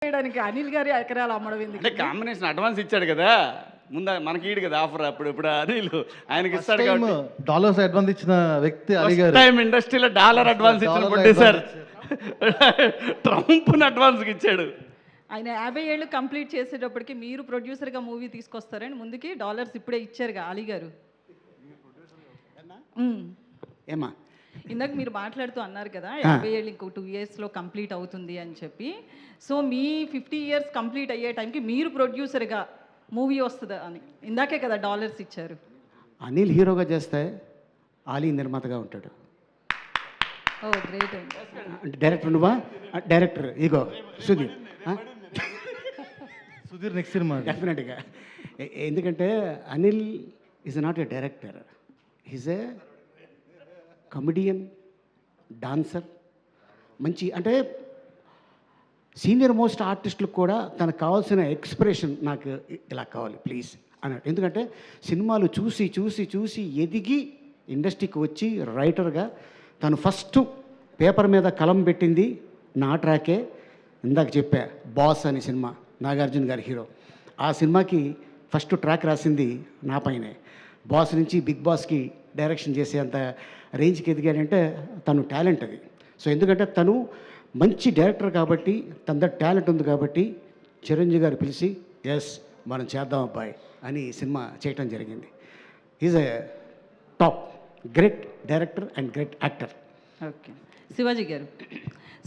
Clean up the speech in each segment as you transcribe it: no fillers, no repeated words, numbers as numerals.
చేయడానికి అనిల్ గారి ఎకరాలు అమ్మడం ఎందుకు? అంటే కాంబినేషన్ అడ్వాన్స్ ఇచ్చాడు కదా, ముందు మనకి ఈడు కదా ఆఫర్. ఇప్పుడు అనిల్ ఆయనకి ఇస్తాడు కాబట్టి డాలర్స్ అడ్వాన్స్ ఇచ్చిన వ్యక్తి అలీ గారు. టైం ఇండస్ట్రీలో డాలర్ అడ్వాన్స్ ఇచ్చిన ప్రొడ్యూసర్ ట్రంప్ని అడ్వాన్స్కి ఇచ్చాడు. ఆయన 50 ఏళ్ళు కంప్లీట్ చేసేటప్పటికి మీరు ప్రొడ్యూసర్గా మూవీ తీసుకొస్తారని ముందుకి డాలర్స్ ఇప్పుడే ఇచ్చారుగా అలీ గారు. ఏమా ఇందాక మీరు మాట్లాడుతూ అన్నారు కదా 50 ఏళ్ళు ఇంకో 2 ఇయర్స్లో కంప్లీట్ అవుతుంది అని చెప్పి. సో మీ 50 ఇయర్స్ కంప్లీట్ అయ్యే టైంకి మీరు ప్రొడ్యూసర్గా మూవీ వస్తుందా అని ఇందాకే కదా డాలర్స్ ఇచ్చారు. అనిల్ హీరోగా చేస్తే ఆలీ నిర్మాతగా ఉంటాడు. ఓ గ్రేట్ అండి. అంటే డైరెక్టర్ నువ్వా? డైరెక్టర్ ఇగో సుధీర్. సుధీర్ నెక్స్ట్ సినిమా డెఫినెట్గా. ఎందుకంటే Anil is not a director, is a comedian, dancer. మంచి అంటే సీనియర్ మోస్ట్ ఆర్టిస్టులకు కూడా తనకు కావాల్సిన ఎక్స్ప్రెషన్ నాకు ఇలా కావాలి ప్లీజ్ అన్నాడు. ఎందుకంటే సినిమాలు చూసి చూసి చూసి ఎదిగి ఇండస్ట్రీకి వచ్చి రైటర్గా తను ఫస్ట్ పేపర్ మీద కలం పెట్టింది నా ట్రాకే. ఇందాక చెప్పా బాస్ అనే సినిమా, నాగార్జున గారి హీరో. ఆ సినిమాకి ఫస్ట్ ట్రాక్ రాసింది నా పైనే. బాస్ నుంచి బిగ్ బాస్కి డైరెక్షన్ చేసేంత రేంజ్కి ఎదిగాడంటే తను టాలెంట్ అది. సో ఎందుకంటే తను మంచి డైరెక్టర్ కాబట్టి, తన దగ్గర టాలెంట్ ఉంది కాబట్టి చిరంజీవి గారు పిలిచి ఎస్ మనం చేద్దాం అబ్బాయి అని సినిమా చేయటం జరిగింది. Is a top great director and great actor. Okay Shivaji గారు,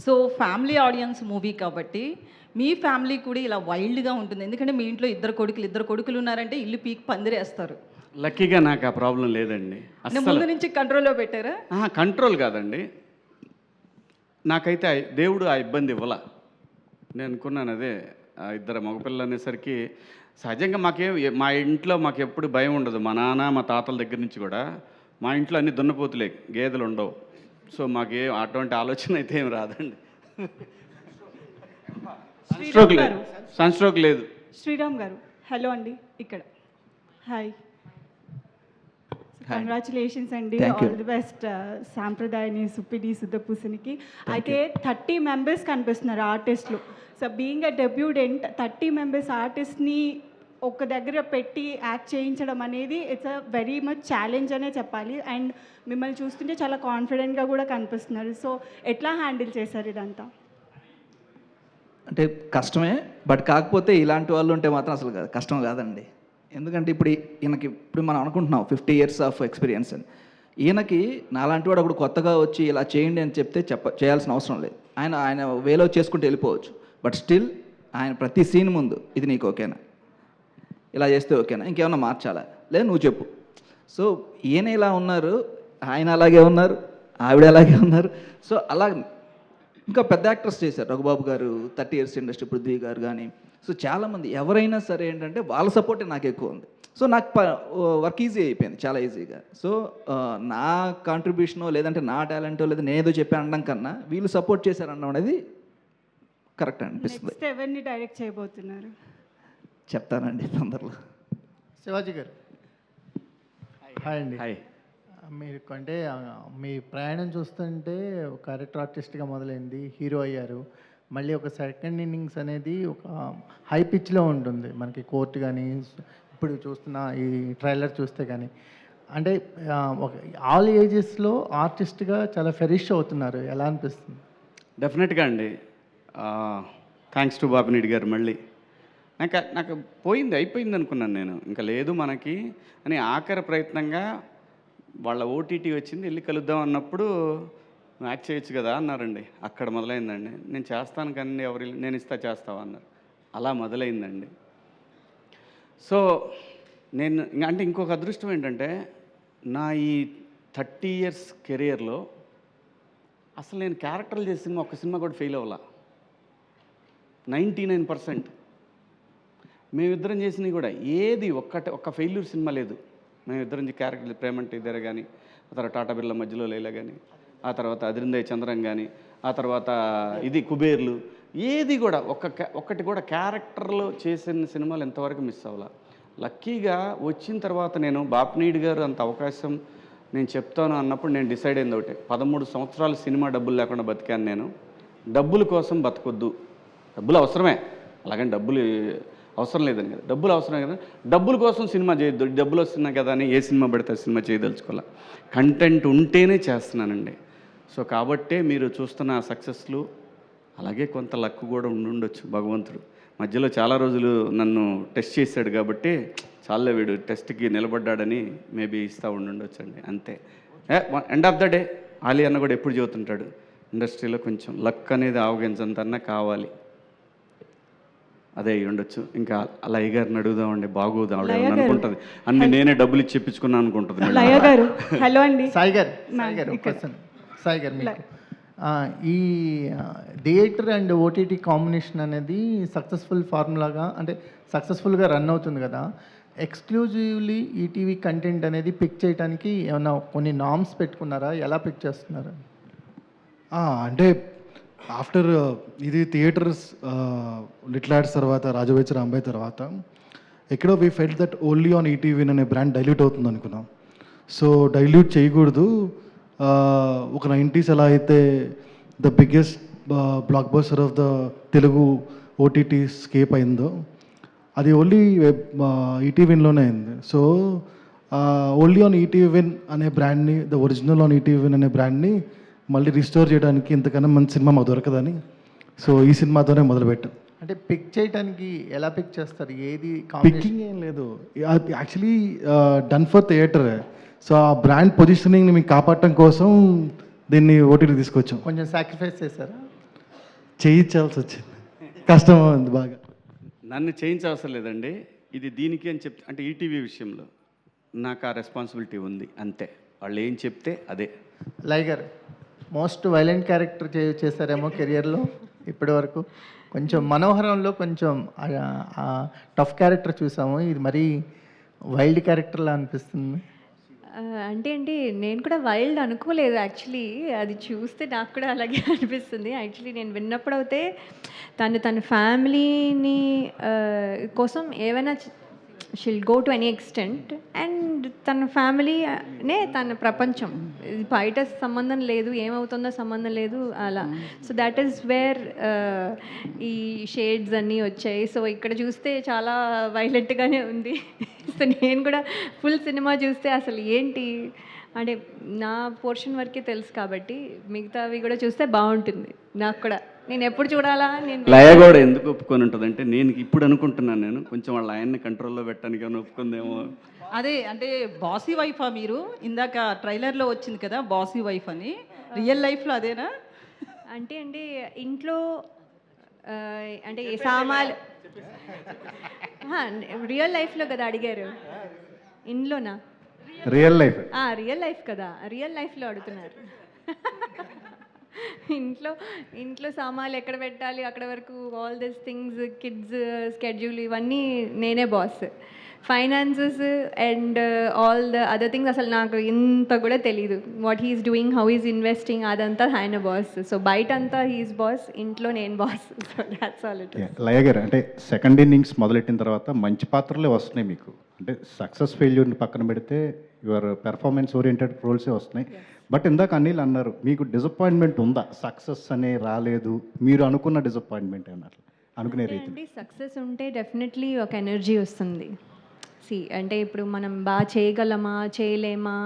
సో ఫ్యామిలీ ఆడియన్స్ మూవీ కాబట్టి మీ ఫ్యామిలీ కూడా ఇలా వైల్డ్గా ఉంటుంది. ఎందుకంటే మీ ఇంట్లో ఇద్దరు కొడుకులు ఉన్నారంటే ఇల్లు పీక్ పందిరేస్తారు. లక్కీగా నాకు ఆ ప్రాబ్లం లేదండి. ముందు నుంచి కంట్రోల్లో పెట్టారా? కంట్రోల్ కాదండి, నాకైతే దేవుడు ఆ ఇబ్బంది ఇవ్వాల. నేను అనుకున్నాను అదే, ఇద్దరు మగపిల్లలు అనేసరికి సహజంగా మా ఇంట్లో మాకు ఎప్పుడు భయం ఉండదు. మా నాన్న మా తాతల దగ్గర నుంచి కూడా మా ఇంట్లో అన్ని దున్నపోతులే, గేదెలు ఉండవు. సో మాకే అటువంటి ఆలోచన అయితే ఏం రాదండి. సన్స్ట్రోక్ లేదు. శ్రీరామ్ గారు హలో అండి, ఇక్కడ హాయ్, కంగ్రాచులేషన్స్ అండి, ఆల్ ది బెస్ట్ సాంప్రదాయని సుప్పిడి సుద్దపూసనికి. అయితే 30 మెంబర్స్ కనిపిస్తున్నారు ఆర్టిస్టులు. So being a debutant 30 members ఆర్టిస్ట్ని ఒక దగ్గర పెట్టి యాక్ట్ చేయించడం అనేది it's a very much challenge అనే చెప్పాలి. అండ్ మిమ్మల్ని చూస్తుంటే చాలా కాన్ఫిడెంట్గా కూడా కనిపిస్తున్నారు. సో ఎట్లా హ్యాండిల్ చేశారు ఇదంతా? అంటే కష్టమే, బట్ కాకపోతే ఇలాంటి వాళ్ళు ఉంటే మాత్రం అసలు కష్టం కాదండి. ఎందుకంటే ఇప్పుడు మనం అనుకుంటున్నాం 50 ఇయర్స్ ఆఫ్ ఎక్స్పీరియన్స్ అని. ఈయనకి నాలాంటి వాడు ఒకడు కొత్తగా వచ్చి ఇలా చేయండి అని చెప్తే చేయాల్సిన అవసరం లేదు. ఆయన వేలో చేసుకుంటూ వెళ్ళిపోవచ్చు. బట్ స్టిల్ ఆయన ప్రతి సీన్ ముందు ఇది నీకు ఓకేనా, ఇలా చేస్తే ఓకేనా, ఇంకేమన్నా మార్చాలా, లేదు నువ్వు చెప్పు. సో ఈయన ఇలా ఉన్నారు, ఆయన అలాగే ఉన్నారు, ఆవిడ అలాగే ఉన్నారు. సో అలా ఇంకా పెద్ద యాక్టర్స్ చేశారు. రఘుబాబు గారు 30 ఇయర్స్ ఇండస్ట్రీ, పృథ్వీ గారు కానీ. సో చాలామంది ఎవరైనా సరే ఏంటంటే వాళ్ళ సపోర్టే నాకు ఎక్కువ ఉంది. సో నాకు వర్క్ ఈజీ అయిపోయింది చాలా ఈజీగా. సో నా కాంట్రిబ్యూషనో లేదంటే నా టాలెంటో లేదా నేనేదో చెప్పి అనడం కన్నా వీళ్ళు సపోర్ట్ చేశారనడం అనేది కరెక్ట్ అనిపిస్తుంది. నెక్స్ట్ ఎవరిని డైరెక్ట్ చేయబోతున్నారు? చెప్తానండి తొందరలో. శివాజీ గారు హాయ్ అండి. హాయ్. మీరు అంటే మీ ప్రయాణం చూస్తుంటే ఒక క్యారెక్టర్ ఆర్టిస్ట్గా మొదలైంది, హీరో అయ్యారు. మళ్ళీ ఒక సెకండ్ ఇన్నింగ్స్ అనేది ఒక హై పిచ్లో ఉంటుంది మనకి, కోర్టు కానీ ఇప్పుడు చూస్తున్న ఈ ట్రైలర్ చూస్తే కానీ. అంటే ఒక ఆల్ ఏజెస్లో ఆర్టిస్ట్గా చాలా ఫెరిష్ అవుతున్నారు, ఎలా అనిపిస్తుంది? డెఫినెట్గా అండి. థ్యాంక్స్ టు బాపినీడి గారు. మళ్ళీ నాకు అయిపోయింది అనుకున్నాను నేను, ఇంకా లేదు మనకి అని. ఆఖరి ప్రయత్నంగా వాళ్ళ ఓటీటీ వచ్చింది, వెళ్ళి కలుద్దాం అన్నప్పుడు యాక్ట్ చేయొచ్చు కదా అన్నారండి. అక్కడ మొదలైందండి. నేను చేస్తాను కానీ నేను చేస్తావా అన్నారు. అలా మొదలైందండి. సో నేను అంటే ఇంకొక అదృష్టం ఏంటంటే నా ఈ 30 ఇయర్స్ కెరియర్లో అసలు నేను క్యారెక్టర్లు చేసిన ఒక్క సినిమా కూడా ఫెయిల్ అవ్వాల. 99% మేమిద్దరం చేసినవి కూడా ఏది ఒక్క ఫెయిల్యూర్ సినిమా లేదు. మేమిద్దరం క్యారెక్టర్లు ప్రేమంటే ఇద్దరు కానీ, ఆ తర్వాత టాటా బిర్లా మధ్యలో లైలా కానీ, ఆ తర్వాత అదిరిందయ్య చంద్రం కానీ, ఆ తర్వాత ఇది కుబేర్లు, ఏది కూడా ఒక్కటి కూడా క్యారెక్టర్లో చేసిన సినిమాలు ఎంతవరకు మిస్ అవ్వాల. లక్కీగా వచ్చిన తర్వాత నేను బాపినీడి గారు అంత అవకాశం నేను చెప్తాను అన్నప్పుడు నేను డిసైడ్ అయింది ఒకటే, 13 సంవత్సరాలు సినిమా డబ్బులు లేకుండా బతికాను నేను. డబ్బుల కోసం బతకొద్దు, డబ్బులు అవసరమే, అలాగని డబ్బులు అవసరం లేదని కదా, డబ్బులు అవసరమే కదా. డబ్బుల కోసం సినిమా చేయొద్దు, డబ్బులు వస్తున్నాయి కదా అని ఏ సినిమా పడితే సినిమా చేయదలుచుకోవాలి. కంటెంట్ ఉంటేనే చేస్తున్నానండి. సో కాబట్టే మీరు చూస్తున్న సక్సెస్లు, అలాగే కొంత లక్ కూడా ఉండొచ్చు. భగవంతుడు మధ్యలో చాలా రోజులు నన్ను టెస్ట్ చేశాడు కాబట్టి చాలే వీడు టెస్ట్కి నిలబడ్డాడని మేబీ ఇస్తూ ఉండొచ్చు అండి, అంతే. End of the day Ali అన్న కూడా ఎప్పుడు చెబుతుంటాడు, ఇండస్ట్రీలో కొంచెం లక్ అనేది ఆవగించంతన్నా కావాలి, అదే అయ్యి ఉండొచ్చు. ఇంకా లయ గారిని అడుగుదామండి, బాగోదు ఆవిడ అనుకుంటుంది అన్ని నేనే డబ్బులు ఇచ్చి చెప్పించుకున్నాను అనుకుంటుంది. లయ గారు హలో అండి. సాయి గారు సాయి గారు మీకు ఈ థియేటర్ అండ్ ఓటీటీ కాంబినేషన్ అనేది సక్సెస్ఫుల్ ఫార్ములాగా, అంటే సక్సెస్ఫుల్గా రన్ అవుతుంది కదా. ఎక్స్క్లూజివ్లీ ఈటీవీ కంటెంట్ అనేది పిక్ చేయడానికి ఏమన్నా కొన్ని నామ్స్ పెట్టుకున్నారా? ఎలా పిక్ చేస్తున్నారు? అంటే ఆఫ్టర్ ఇది థియేటర్స్ లిటిల్ ఆర్ట్స్ తర్వాత రాజవేచ్ రాంబాయ్ తర్వాత ఎక్కడో we felt that only on ETV అనే బ్రాండ్ డైల్యూట్ అవుతుంది అనుకున్నాం. సో డైల్యూట్ చేయకూడదు. ఒక 90s ఎలా అయితే the biggest block buster of the Telugu OTT scape అయిందో, అది ఓన్లీ ఈటీవీలోనే అయింది. సో ఓన్లీ ఆన్ ఈటీవీన్ అనే బ్రాండ్ని, ద ఒరిజినల్ ఆన్ ఈటీవీన్ అనే బ్రాండ్ని మళ్ళీ రిస్టోర్ చేయడానికి ఇంతకన్నా మంచి సినిమా మాకు దొరకదని, సో ఈ సినిమాతోనే మొదలుపెట్టాం. అంటే పిక్ చేయడానికి ఎలా పిక్ చేస్తారు? ఏది పిక్కింగ్ ఏం లేదు, actually done for theatre. So ఆ బ్రాండ్ పొజిషనింగ్ని మీకు కాపాడటం కోసం దీన్ని ఓటీటీ తీసుకొచ్చాం. కొంచెం సాక్రిఫైస్ చేశారా? చేయించాల్సి వచ్చింది, కష్టం ఉంది బాగా. నన్ను చేయించవసరం లేదండి, ఇది దీనికి అని చెప్తే, అంటే ఈటీవీ విషయంలో నాకు ఆ రెస్పాన్సిబిలిటీ ఉంది, అంతే. వాళ్ళు ఏం చెప్తే అదే. లయ గారు మోస్ట్ వైలెంట్ క్యారెక్టర్ చేశారేమో కెరియర్లో ఇప్పటి వరకు. కొంచెం మనోహరంలో కొంచెం టఫ్ క్యారెక్టర్ చూసాము, ఇది మరీ వైల్డ్ క్యారెక్టర్లా అనిపిస్తుంది. అంటే నేను కూడా వైల్డ్ అనుకోలేదు యాక్చువల్లీ, అది చూస్తే నాకు కూడా అలాగే అనిపిస్తుంది. యాక్చువల్లీ నేను విన్నప్పుడు అయితే తన ఫ్యామిలీని కోసం ఏమైనా షిల్ go to any extent, and తన ఫ్యామిలీనే తన ప్రపంచం, బయట సంబంధం లేదు, ఏమవుతుందో సంబంధం లేదు అలా. సో దాట్ ఈస్ వేర్ ఈ షేడ్స్ అన్నీ వచ్చాయి. సో ఇక్కడ చూస్తే చాలా వైలెంట్గానే ఉంది. సో నేను కూడా ఫుల్ సినిమా చూస్తే అసలు ఏంటి అంటే నా పోర్షన్ వరకే తెలుసు కాబట్టి మిగతావి కూడా చూస్తే బాగుంటుంది. నాకు కూడా నేను ఎప్పుడు చూడాలా, నేను లయ కూడా ఎందుకు ఒప్పుకొని ఉంటుంది అంటే, నేను ఇప్పుడు అనుకుంటున్నాను, నేను కొంచెం వాళ్ళ ఆయన్ని కంట్రోల్లో పెట్టడానికి అని ఒప్పుకుందేమో. అదే అంటే బాసీ వైఫా మీరు? ఇందాక ట్రైలర్లో వచ్చింది కదా బాసీ వైఫ్ అని, రియల్ లైఫ్లో అదేనా? అంటే ఇంట్లో అంటే సామాన్లు రియల్ లైఫ్లో కదా అడిగారు, ఇంట్లోనా? రియల్ లైఫ్ రియల్ లైఫ్ కదా, రియల్ లైఫ్లో అడుగుతున్నారు. ఇంట్లో సామాన్లు ఎక్కడ పెట్టాలి, అక్కడ వరకు all this things, kids schedule, ఇవన్నీ నేనే boss. Finances and all the other things అసలు నాకు ఇంత కూడా తెలీదు. What he's doing, how is investing, అదంతా ఆయన బాస్. సో బయట అంతా హీఈస్ బాస్, ఇంట్లో నేను boss. So that's all it. Laya garu అంటే సెకండ్ ఇన్నింగ్స్ మొదలెట్టిన తర్వాత మంచి పాత్రలే వస్తున్నాయి మీకు. అంటే సక్సెస్ ఫెయిల్యూర్ని పక్కన పెడితే యువర్ పెర్ఫార్మెన్స్ ఓరియంటెడ్ రోల్సే వస్తున్నాయి. బట్ ఇందాక అనిల్ అన్నారు, మీకు డిసప్పాయింట్మెంట్ ఉందా? సక్సెస్ అనే రాలేదు, మీరు అనుకున్న డిసప్పాయింట్మెంట్ అన్నారు అనుకునే రీతి. సక్సెస్ ఉంటే డెఫినెట్లీ ఒక ఎనర్జీ వస్తుంది. అంటే ఇప్పుడు మనం బాగా చేయగలమా చేయలేమా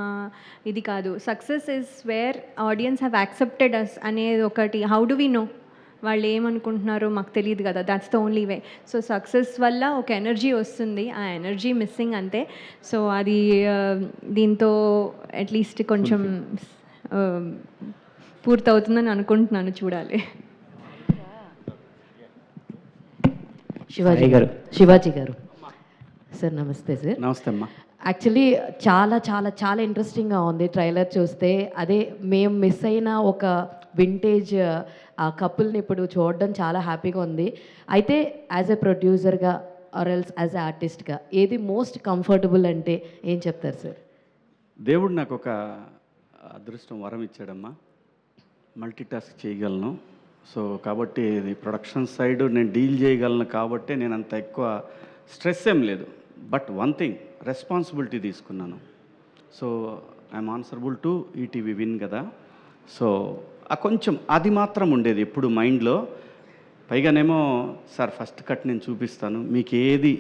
ఇది కాదు. Success is where audience have accepted us అనేది ఒకటి. హౌ డు వి నో వాళ్ళు ఏమనుకుంటున్నారో మాకు తెలియదు కదా, that's the only way. So success వల్ల ఒక ఎనర్జీ వస్తుంది, ఆ ఎనర్జీ మిస్సింగ్ అంతే. సో అది దీంతో అట్లీస్ట్ కొంచెం పూర్తవుతుందని అనుకుంటున్నాను, చూడాలి. శివాజీ గారు సార్ నమస్తే సార్. నమస్తే అమ్మా. యాక్చువల్లీ చాలా చాలా చాలా ఇంట్రెస్టింగ్గా ఉంది ట్రైలర్ చూస్తే. అదే మేము మిస్ అయిన ఒక వింటేజ్ ఆ కపుల్ని ఇప్పుడు చూడడం చాలా హ్యాపీగా ఉంది. అయితే యాజ్ ఎ ప్రొడ్యూసర్గా ఆర్ ఎల్స్ యాజ్ ఎ ఆర్టిస్ట్గా ఏది మోస్ట్ కంఫర్టబుల్ అంటే ఏం చెప్తారు సార్? దేవుడు నాకు ఒక అదృష్టం వరం ఇచ్చాడమ్మా, మల్టీ టాస్క్ చేయగలను. సో కాబట్టి ఇది ప్రొడక్షన్ సైడ్ నేను డీల్ చేయగలను కాబట్టి నేను అంత ఎక్కువ స్ట్రెస్ ఏం లేదు. బట్ వన్ థింగ్, రెస్పాన్సిబిలిటీ తీసుకున్నాను. So I'm answerable to ETV win కదా. సో ఆ కొంచెం అది మాత్రం ఉండేది ఎప్పుడు మైండ్లో. పైగానేమో సార్ ఫస్ట్ కట్ నేను చూపిస్తాను, మీకు ఏది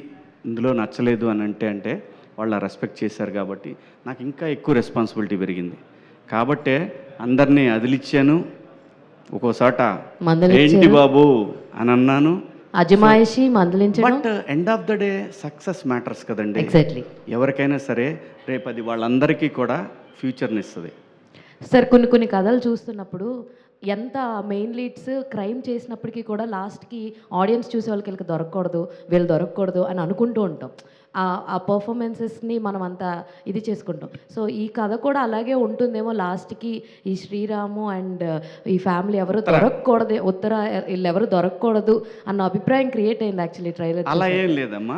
ఇందులో నచ్చలేదు అని అంటే వాళ్ళ రెస్పెక్ట్ చేశారు కాబట్టి నాకు ఇంకా ఎక్కువ రెస్పాన్సిబిలిటీ పెరిగింది. కాబట్టే అందరినీ అదిలిచ్చాను, ఒక్కోసాట మందలించారు. ఏంటి బాబు అని అన్నాను. అజమాయిషి మందలించడం. But end of the day success matters కదండి. ఎగ్జాక్ట్లీ. ఎవరికైనా సరే రేపు అది వాళ్ళందరికీ కూడా ఫ్యూచర్ని ఇస్తుంది. సార్ కొన్ని కథలు చూస్తున్నప్పుడు ఎంత మెయిన్ లీడ్స్ క్రైమ్ చేసినప్పటికీ కూడా లాస్ట్కి ఆడియన్స్ చూసే వాళ్ళకి వీళ్ళకి దొరకకూడదు, వీళ్ళు దొరకకూడదు అని అనుకుంటూ ఉంటాం. ఆ పర్ఫార్మెన్సెస్ని మనం అంత ఇది చేసుకుంటాం. సో ఈ కథ కూడా అలాగే ఉంటుందేమో, లాస్ట్కి ఈ శ్రీరాము అండ్ ఈ ఫ్యామిలీ ఎవరు దొరకకూడదు, ఉత్తర వీళ్ళు ఎవరు దొరకకూడదు అన్న అభిప్రాయం క్రియేట్ అయింది యాక్చువల్లీ ట్రైలర్. అలా ఏం లేదమ్మా.